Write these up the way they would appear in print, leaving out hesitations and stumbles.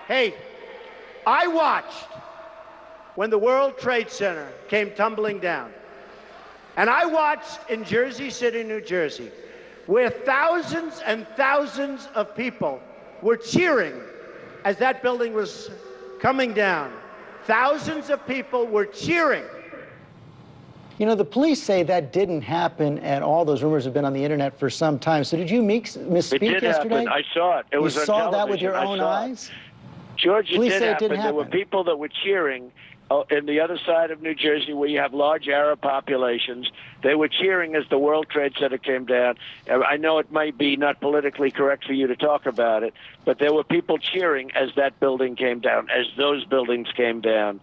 Hey, I watched when the World Trade Center came tumbling down. And I watched in Jersey City, New Jersey, where thousands and thousands of people were cheering as that building was coming down. Thousands of people were cheering. You know, the police say that didn't happen at all. Those rumors have been on the internet for some time. So did you misspeak yesterday? It did happen. I saw it. It was on television. You saw that with your own eyes? George, it did happen. There were people that were cheering in the other side of New Jersey where you have large Arab populations. They were cheering as the World Trade Center came down. I know it might be not politically correct for you to talk about it, but there were people cheering as that building came down, as those buildings came down.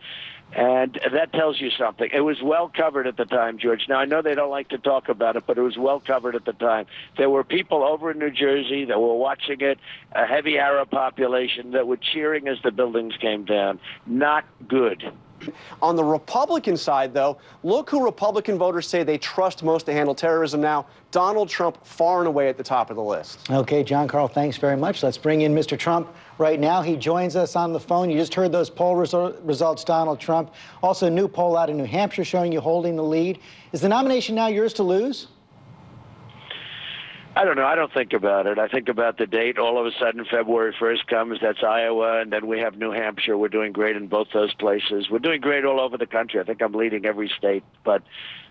And that tells you something. It was well covered at the time, George. Now, I know they don't like to talk about it, but it was well covered at the time. There were people over in New Jersey that were watching it, a heavy Arab population that were cheering as the buildings came down. Not good. On the Republican side, though, look who Republican voters say they trust most to handle terrorism now. Donald Trump, far and away at the top of the list. Okay, John Carl, thanks very much. Let's bring in Mr. Trump right now. He joins us on the phone. You just heard those poll results, Donald Trump. Also, a new poll out in New Hampshire showing you holding the lead. Is the nomination now yours to lose? I don't know. I don't think about it. I think about the date. All of a sudden, February 1st comes. That's Iowa, and then we have New Hampshire. We're doing great in both those places. We're doing great all over the country. I think I'm leading every state, but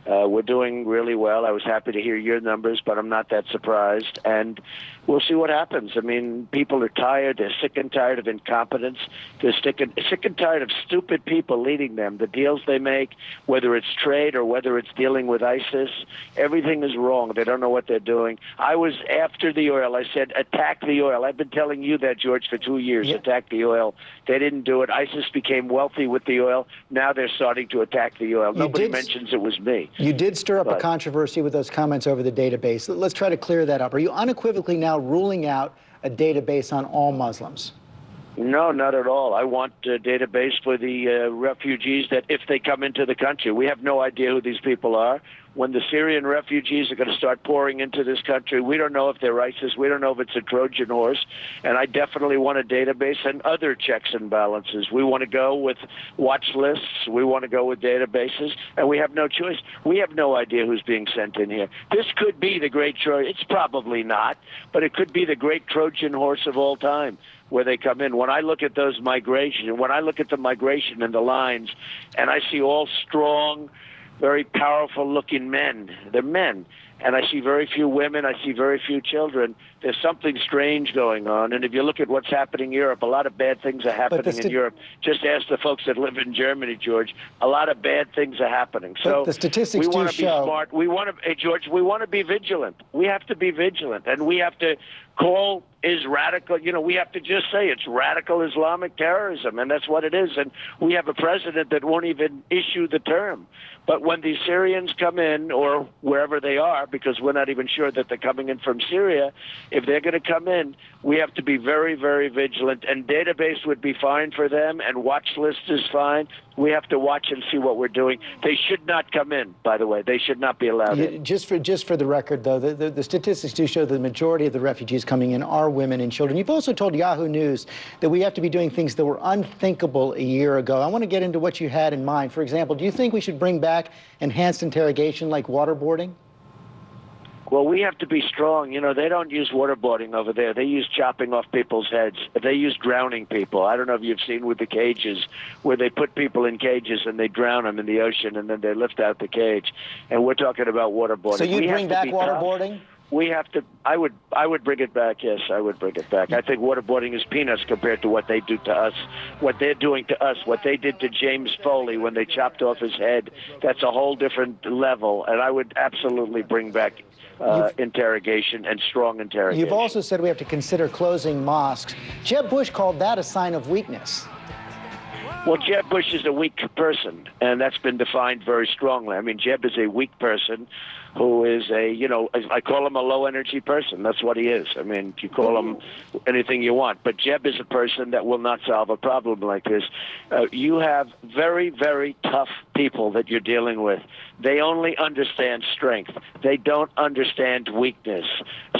we're doing really well. I was happy to hear your numbers, but I'm not that surprised. And we'll see what happens. I mean, people are tired. They're sick and tired of incompetence. They're sick and tired of stupid people leading them. The deals they make, whether it's trade or whether it's dealing with ISIS, everything is wrong. They don't know what they're doing. I was after the oil. I said, attack the oil. I've been telling you that, George, for 2 years. Yeah. Attack the oil. They didn't do it. ISIS became wealthy with the oil. Now they're starting to attack the oil. Nobody mentions it was me. You did stir up a controversy with those comments over the database. Let's try to clear that up. Are you unequivocally now ruling out a database on all Muslims? No, not at all. I want a database for the refugees that if they come into the country. We have no idea who these people are. When the Syrian refugees are going to start pouring into this country, we don't know if they're ISIS. We don't know if it's a Trojan horse. And I definitely want a database and other checks and balances. We want to go with watch lists. We want to go with databases. And we have no choice. We have no idea who's being sent in here. This could be the great Trojan. It's probably not, but it could be the great Trojan horse of all time where they come in. When I look at those migration, when I look at the migration and the lines, and I see all strong, very powerful-looking men. They're men. And I see very few women. I see very few children. There's something strange going on. And if you look at what's happening in Europe, a lot of bad things are happening in Europe. Just ask the folks that live in Germany, George. A lot of bad things are happening. So the statistics we want to be smart. We want to, hey, George, we want to be vigilant. We have to be vigilant. And we have to call is radical. You know, we have to just say it's radical Islamic terrorism, and that's what it is. And we have a president that won't even issue the term. But when these Syrians come in, or wherever they are, because we're not even sure that they're coming in from Syria, if they're going to come in, we have to be very, very vigilant. And database would be fine for them, and watch list is fine. We have to watch and see what we're doing. They should not come in, by the way. They should not be allowed in. Just for the record, though, the statistics do show the majority of the refugees coming in are women and children. You've also told Yahoo News that we have to be doing things that were unthinkable a year ago. I want to get into what you had in mind. For example, do you think we should bring back enhanced interrogation like waterboarding? Well, we have to be strong. You know, they don't use waterboarding over there. They use chopping off people's heads. They use drowning people. I don't know if you've seen with the cages where they put people in cages and they drown them in the ocean and then they lift out the cage. And we're talking about waterboarding. So you bring back waterboarding? We have to. I would bring it back. Yes, I would bring it back. I think waterboarding is peanuts compared to what they do to us, what they're doing to us, what they did to James Foley when they chopped off his head. That's a whole different level. And I would absolutely bring back interrogation and strong interrogation. You've also said we have to consider closing mosques. Jeb Bush called that a sign of weakness. Well, Jeb Bush is a weak person, and that's been defined very strongly. I mean, Jeb is a weak person who is a, I call him a low-energy person. That's what he is. I mean, you call him anything you want. But Jeb is a person that will not solve a problem like this. You have very, very tough people that you're dealing with. They only understand strength. They don't understand weakness.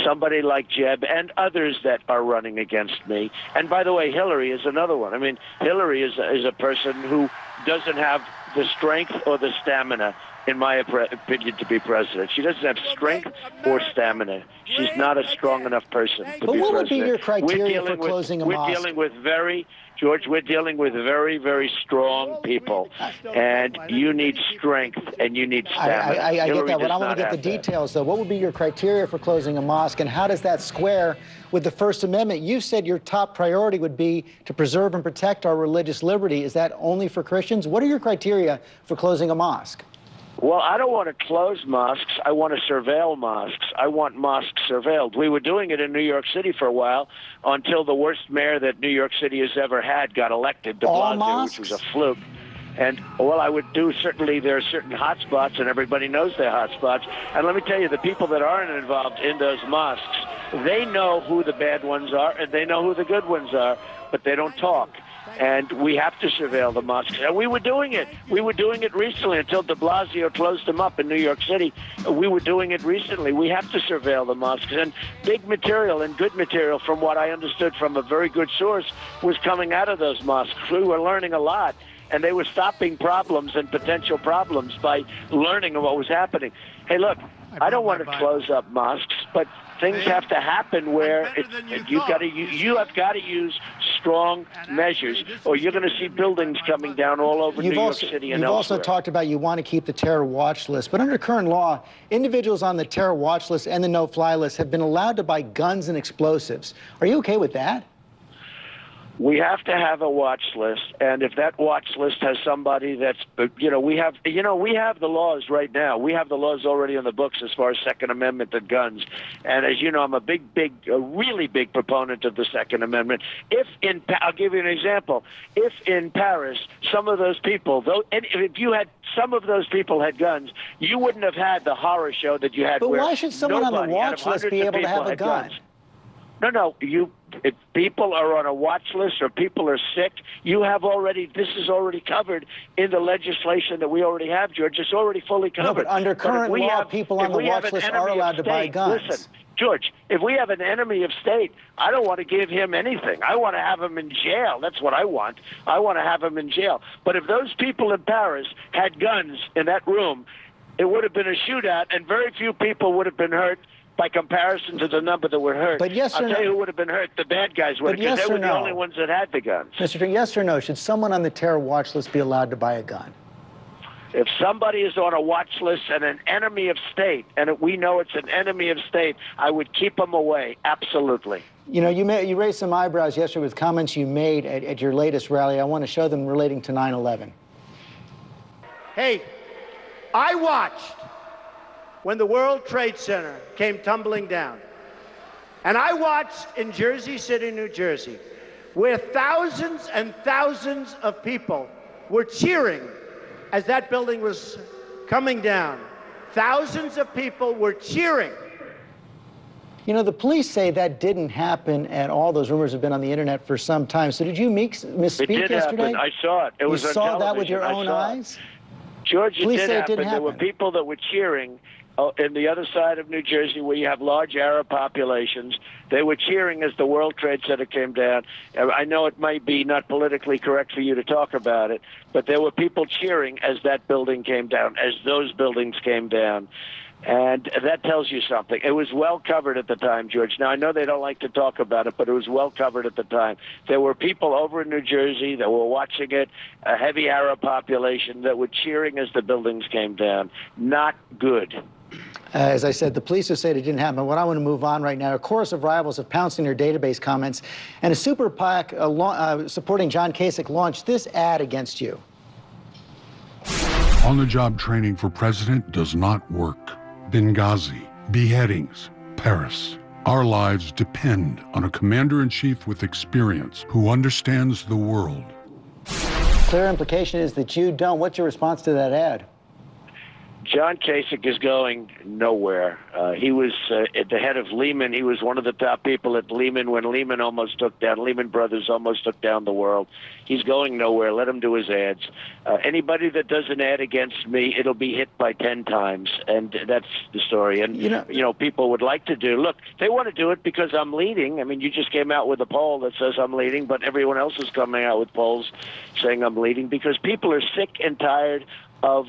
Somebody like Jeb and others that are running against me. And by the way, Hillary is another one. I mean, Hillary is a person who doesn't have the strength or the stamina, in my opinion, to be president. She doesn't have strength or stamina. She's not a strong enough person to be president. But what would be your criteria for closing a mosque? We're dealing with very, very strong people, and you need strength and you need stamina. I get that, but I want to get the that. details, though. What would be your criteria for closing a mosque, and how does that square with the First Amendment? You said your top priority would be to preserve and protect our religious liberty. Is that only for Christians? What are your criteria for closing a mosque? Well, I don't want to close mosques. I want to surveil mosques. I want mosques surveilled. We were doing it in New York City for a while until the worst mayor that New York City has ever had got elected, de Blasio, which was a fluke. And, well, I would do, certainly there are certain hot spots, and everybody knows they're hot spots. And let me tell you, the people that aren't involved in those mosques, they know who the bad ones are, and they know who the good ones are, but they don't talk. And we have to surveil the mosques. And we were doing it. We were doing it recently until de Blasio closed them up in New York City. We were doing it recently. We have to surveil the mosques. And big material and good material, from what I understood from a very good source, was coming out of those mosques. We were learning a lot. And they were stopping problems and potential problems by learning what was happening. Hey, look, I don't want to close up mosques, but things have to happen where you have got to use strong measures, or you're going to see buildings coming down all over New York City and elsewhere. You've also talked about you want to keep the terror watch list, but under current law, individuals on the terror watch list and the no-fly list have been allowed to buy guns and explosives. Are you okay with that? We have to have a watch list, and if that watch list has somebody that's, we have the laws right now. We have the laws already on the books as far as Second Amendment and guns. And as you know, I'm a really big proponent of the Second Amendment. I'll give you an example. If in Paris, some of those people, some of those people had guns, you wouldn't have had the horror show that you had. But why should someone on the watch list be able to have a gun? No, if people are on a watch list or people are sick, this is already covered in the legislation that we already have, George. It's already fully covered. No, but under current law, people on the watch list are allowed to buy guns. Listen, George, if we have an enemy of state, I don't want to give him anything. I want to have him in jail. That's what I want. I want to have him in jail. But if those people in Paris had guns in that room, it would have been a shootout, and very few people would have been hurt by comparison to the number that were hurt. But yes or no? I'll tell you who would have been hurt. The bad guys would have, because they were the only ones that had the guns. Mr. Trump, yes or no, should someone on the terror watch list be allowed to buy a gun? If somebody is on a watch list and an enemy of state, and we know it's an enemy of state, I would keep them away, absolutely. You know, you raised some eyebrows yesterday with comments you made at your latest rally. I want to show them relating to 9/11. Hey, I watched when the World Trade Center came tumbling down. And I watched in Jersey City, New Jersey, where thousands and thousands of people were cheering as that building was coming down. Thousands of people were cheering. You know, the police say that didn't happen at all. Those rumors have been on the internet for some time. So did you misspeak yesterday? It did happen. I saw it. It was on television. You saw that with your own eyes? George, it Police did say happen. It didn't happen. There were people that were cheering in the other side of New Jersey, where you have large Arab populations. They were cheering as the World Trade Center came down. I know it might be not politically correct for you to talk about it, but there were people cheering as that building came down, as those buildings came down. And that tells you something. It was well covered at the time, George. Now, I know they don't like to talk about it, but it was well covered at the time. There were people over in New Jersey that were watching it, a heavy Arab population, that were cheering as the buildings came down. Not good. As I said, the police have said it didn't happen. What I want to move on right now, a chorus of rivals have pounced in their database comments, and a super PAC supporting John Kasich launched this ad against you. On-the-job training for president does not work. Benghazi, beheadings, Paris. Our lives depend on a commander-in-chief with experience who understands the world. Clear implication is that you don't. What's your response to that ad? John Kasich is going nowhere. He was at the head of Lehman. He was one of the top people at Lehman when Lehman Brothers almost took down the world. He's going nowhere. Let him do his ads. Anybody that does an ad against me, it'll be hit by 10 times, and that's the story. And, people would like to look, they want to do it because I'm leading. I mean, you just came out with a poll that says I'm leading, but everyone else is coming out with polls saying I'm leading because people are sick and tired of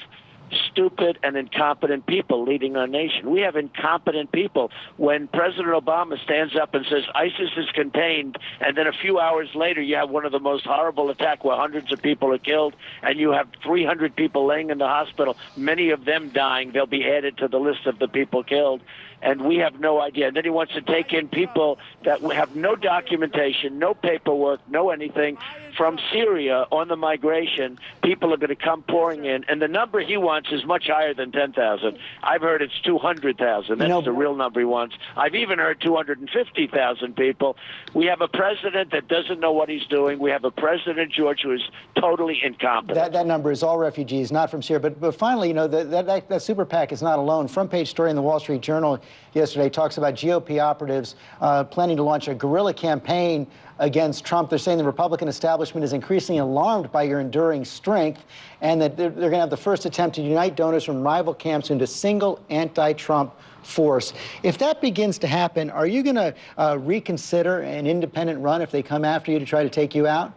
stupid and incompetent people leading our nation. We have incompetent people. When President Obama stands up and says ISIS is contained, and then a few hours later you have one of the most horrible attacks where hundreds of people are killed, and you have 300 people laying in the hospital, many of them dying, they'll be added to the list of the people killed. And we have no idea. And then he wants to take in people that have no documentation, no paperwork, no anything from Syria on the migration. People are going to come pouring in. And the number he wants is much higher than 10,000. I've heard it's 200,000. That's the real number he wants. I've even heard 250,000 people. We have a president that doesn't know what he's doing. We have a president, George, who is totally incompetent. That number is all refugees, not from Syria. But finally, that super PAC is not alone. Front page story in the Wall Street Journal yesterday talks about GOP operatives planning to launch a guerrilla campaign against Trump. They're saying the Republican establishment is increasingly alarmed by your enduring strength, and that they're going to have the first attempt to unite donors from rival camps into a single anti-Trump force. If that begins to happen, are you going to reconsider an independent run if they come after you to try to take you out?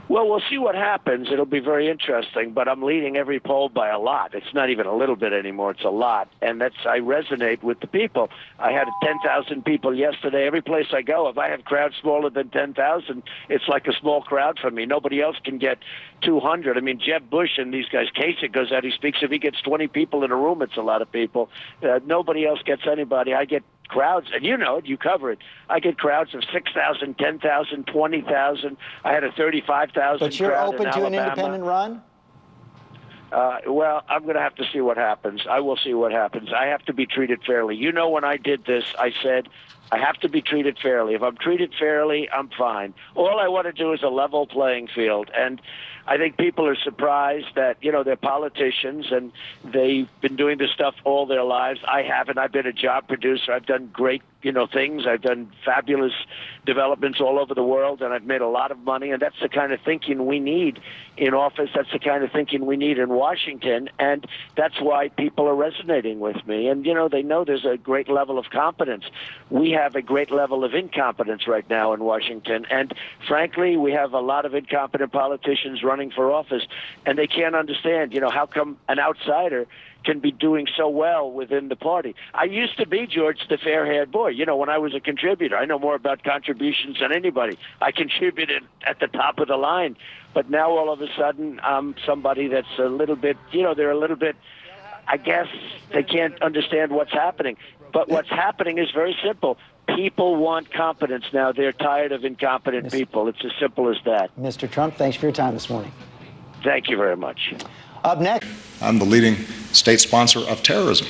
Well, we'll see what happens. It'll be very interesting, but I'm leading every poll by a lot. It's not even a little bit anymore. It's a lot, and I resonate with the people. I had 10,000 people yesterday. Every place I go, if I have crowds smaller than 10,000, it's like a small crowd for me. Nobody else can get 200. I mean, Jeb Bush and these guys, Kasich goes out, he speaks. If he gets 20 people in a room, it's a lot of people. Nobody else gets anybody. I get crowds, and you know it, you cover it. I get crowds of 6,000, 10,000, 20,000. I had a 35,000 But you're crowd open in to Alabama. an independent run? Well, I'm going to have to see what happens. I will see what happens. I have to be treated fairly. You know, when I did this, I said, I have to be treated fairly. If I'm treated fairly, I'm fine. All I want to do is a level playing field. And I think people are surprised that, they're politicians and they've been doing this stuff all their lives. I haven't. I've been a job producer. I've done great, things. I've done fabulous developments all over the world, and I've made a lot of money. And that's the kind of thinking we need in office. That's the kind of thinking we need in Washington. And that's why people are resonating with me. And, they know there's a great level of competence. We have a great level of incompetence right now in Washington. And frankly, we have a lot of incompetent politicians running for office, and they can't understand, how come an outsider can be doing so well within the party. I used to be, George, the fair-haired boy. When I was a contributor, I know more about contributions than anybody. I contributed at the top of the line. But now all of a sudden, I'm somebody that's a little bit, they're a little bit, I guess they can't understand what's happening. But what's happening is very simple. People want competence now. They're tired of incompetent people. It's as simple as that. Mr. Trump, thanks for your time this morning. Thank you very much. Up next. I'm the leading state sponsor of terrorism.